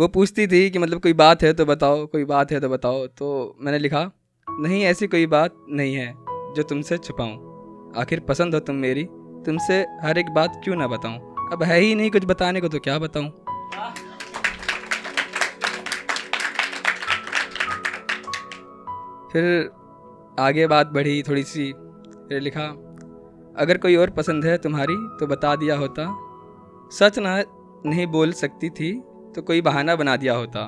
वो पूछती थी कि मतलब कोई बात है तो बताओ, कोई बात है तो बताओ। तो मैंने लिखा, नहीं ऐसी कोई बात नहीं है जो तुमसे छुपाऊं, आखिर पसंद हो तुम मेरी, तुमसे हर एक बात क्यों ना बताऊं। अब है ही नहीं कुछ बताने को तो क्या बताऊं। फिर आगे बात बढ़ी थोड़ी सी, फिर लिखा, अगर कोई और पसंद है तुम्हारी तो बता दिया होता, सच ना नहीं बोल सकती थी तो कोई बहाना बना दिया होता।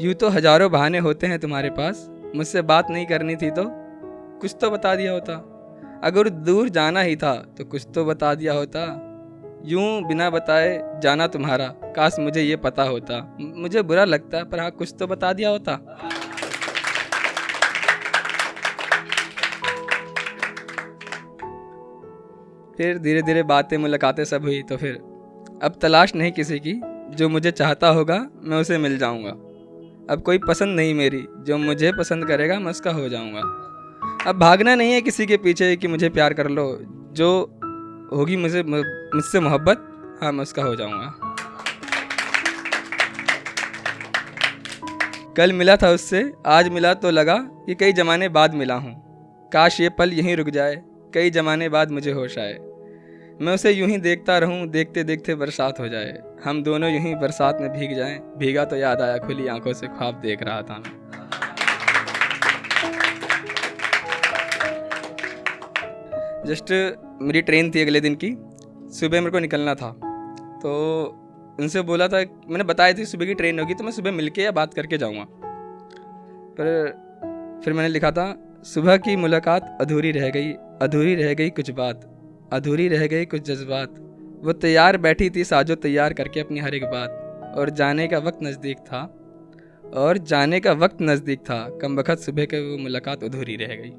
यूँ तो हजारों बहाने होते हैं तुम्हारे पास, मुझसे बात नहीं करनी थी तो कुछ तो बता दिया होता। अगर दूर जाना ही था तो कुछ तो बता दिया होता। यूं बिना बताए जाना तुम्हारा, काश मुझे ये पता होता। मुझे बुरा लगता पर हाँ कुछ तो बता दिया होता। फिर धीरे धीरे बातें मुलाकातें सब हुई। तो फिर अब तलाश नहीं किसी की, जो मुझे चाहता होगा मैं उसे मिल जाऊंगा। अब कोई पसंद नहीं मेरी, जो मुझे पसंद करेगा मैं उसका हो जाऊंगा। अब भागना नहीं है किसी के पीछे कि मुझे प्यार कर लो, जो होगी मुझसे मोहब्बत, हाँ मैं उसका हो जाऊंगा। कल मिला था उससे, आज मिला तो लगा कि कई जमाने बाद मिला हूँ। काश ये पल यहीं रुक जाए, कई जमाने बाद मुझे होश आए। मैं उसे यूं ही देखता रहूं, देखते देखते बरसात हो जाए। हम दोनों यूं ही बरसात में भीग जाएं। भीगा तो याद आया, खुली आंखों से ख्वाब देख रहा था मैं। जस्ट मेरी ट्रेन थी अगले दिन की, सुबह मेरे को निकलना था। तो उनसे बोला था, मैंने बताया थी सुबह की ट्रेन होगी तो मैं सुबह मिलके या बात करके जाऊंगा। पर फिर मैंने लिखा था, सुबह की मुलाकात अधूरी रह गई, अधूरी रह गई कुछ बात, अधूरी रह गई कुछ जज्बात। वो तैयार बैठी थी साजो तैयार करके अपनी हर एक बात, और जाने का वक्त नज़दीक था, और जाने का वक्त नज़दीक था, कमबख्त सुबह के वो मुलाकात अधूरी रह गई।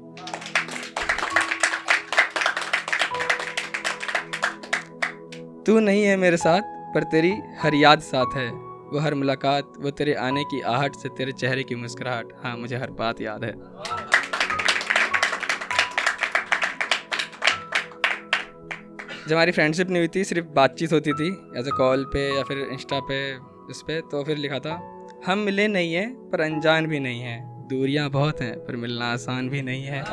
तू नहीं है मेरे साथ पर तेरी हर याद साथ है, वो हर मुलाकात, वो तेरे आने की आहट से तेरे चेहरे की मुस्कुराहट, हाँ मुझे हर बात याद है। जब हमारी फ्रेंडशिप नहीं हुई थी, सिर्फ बातचीत होती थी एज ए कॉल पे या फिर इंस्टा पे, उस पे, तो फिर लिखा था, हम मिले नहीं हैं पर अनजान भी नहीं हैं, दूरियां बहुत हैं पर मिलना आसान भी नहीं है।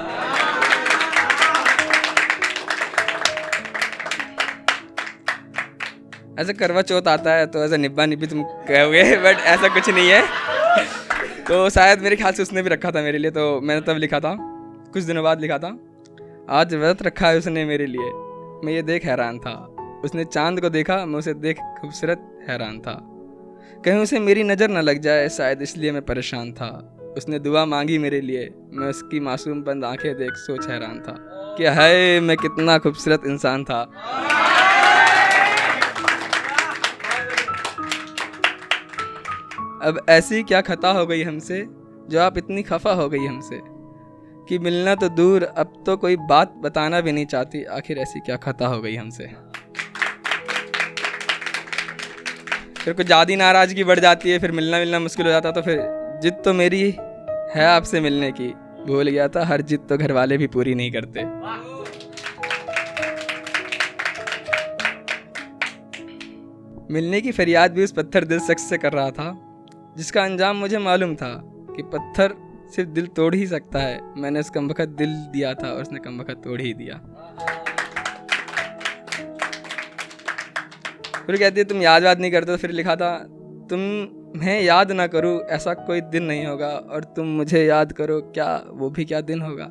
ऐसे करवा चौथ आता है तो ऐसा निब्बा निब्बी तुम कहोगे, बट ऐसा कुछ नहीं है। तो शायद मेरे ख्याल से उसने भी रखा था मेरे लिए, तो मैंने तब लिखा था, कुछ दिनों बाद लिखा था, आज व्रत रखा है उसने मेरे लिए, मैं ये देख हैरान था। उसने चांद को देखा, मैं उसे देख खूबसूरत हैरान था। कहीं उसे मेरी नज़र न लग जाए, शायद इसलिए मैं परेशान था। उसने दुआ मांगी मेरे लिए, मैं उसकी मासूम बंद आंखें देख सोच हैरान था कि हाय मैं कितना खूबसूरत इंसान था। अब ऐसी क्या खता हो गई हमसे, जो आप इतनी खफा हो गई हमसे, कि मिलना तो दूर अब तो कोई बात बताना भी नहीं चाहती, आखिर ऐसी क्या खता हो गई हमसे। फिर कुछ ज़्यादा ही नाराज़गी बढ़ जाती है, फिर मिलना मुश्किल हो जाता। तो फिर जिद तो मेरी है आपसे मिलने की, भूल गया था हर जिद तो घर वाले भी पूरी नहीं करते। मिलने की फरियाद भी उस पत्थर दिल शख्स से कर रहा था, जिसका अंजाम मुझे मालूम था कि पत्थर सिर्फ दिल तोड़ ही सकता है। मैंने उस कमबख्त दिल दिया था और उसने कमबख्त तोड़ ही दिया। फिर कहती है तुम याद नहीं करते। तो फिर लिखा था, तुम्हें याद ना करूं ऐसा कोई दिन नहीं होगा, और तुम मुझे याद करो क्या वो भी क्या दिन होगा।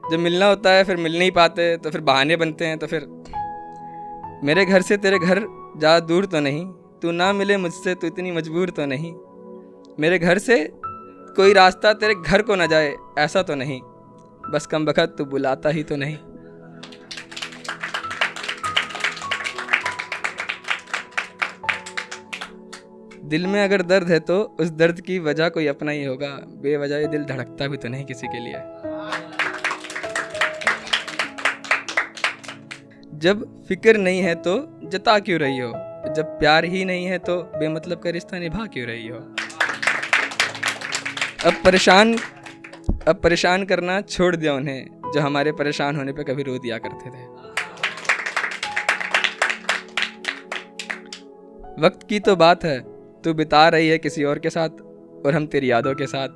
जब मिलना होता है फिर मिल नहीं पाते, तो फिर बहाने बनते हैं। तो फिर मेरे घर से तेरे घर ज़्यादा दूर तो नहीं, तू ना मिले मुझसे तो इतनी मजबूर तो नहीं, मेरे घर से कोई रास्ता तेरे घर को ना जाए ऐसा तो नहीं, बस कमबख्त तू बुलाता ही तो नहीं। दिल में अगर दर्द है तो उस दर्द की वजह कोई अपना ही होगा, बेवजह ये दिल धड़कता भी तो नहीं किसी के लिए। जब फिक्र नहीं है तो जता क्यों रही हो, जब प्यार ही नहीं है तो बेमतलब का रिश्ता निभा क्यों रही हो। अब परेशान करना छोड़ दिया उन्हें, जो हमारे परेशान होने पे कभी रो दिया करते थे। वक्त की तो बात है, तू बिता रही है किसी और के साथ और हम तेरी यादों के साथ।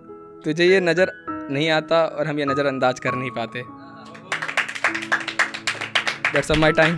तुझे ये नज़र नहीं आता और हम ये नज़रअंदाज कर नहीं पाते। That's of my time.